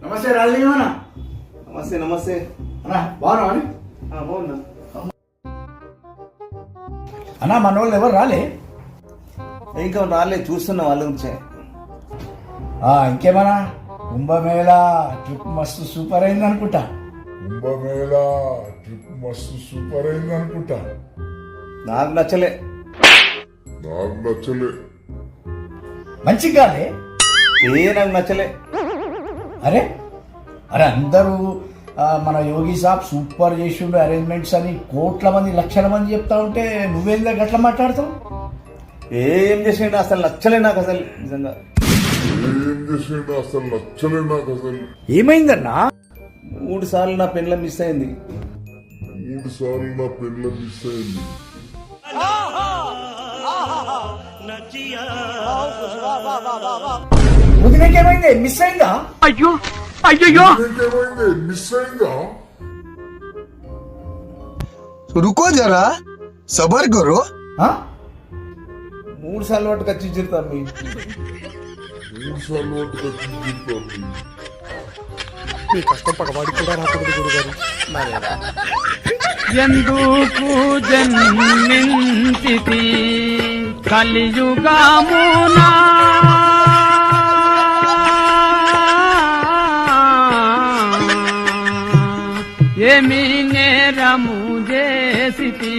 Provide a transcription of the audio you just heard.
నమస్తే రాజలీమన్నా. నమస్తే నమస్తే అన్నా బాగున్నావా అని? బాగున్నా. అన్నా మన వాళ్ళు ఎవరు రాలే? ఇంకా రాలే, చూస్తున్నా వాళ్ళ గురించే. ఇంకేమన్నా కుంభమేళా ట్రిప్ మస్తు సూపర్ అయింది అనుకుంటా. కుంభమేళా ట్రిప్ మస్తు సూపర్ అయింది అనుకుంటా. నాకు నచ్చలే. మంచిగా కాలే? నాకు నచ్చలే. అరే అరే అందరూ మన యోగి సాబ్ సూపర్ చేసిండు అరేంజ్మెంట్స్ అని కోట్ల మంది లక్షల మంది చెప్తా ఉంటే నువ్వేందా గట్లా మాట్లాడతావు? ఏం చేసిండు అసలు నచ్చలే నాకు, అసలు నిజంగా ఏమైందన్నా? 3 సార్లు నా పెళ్ళ మిస్ అయింది. వదినకేమైంది? మిస్ అయిందా? అయ్యో रुको जरा सबर करो. 3 సార్లు పట్టుకు వచ్చి చిరుతాను మీ. మీ కష్టం పగవాడి కూడా రాకూడదు గురుగారు. ఎందుకు జన్మించితి కలియుగమునా ఏమి నేరము చేసితి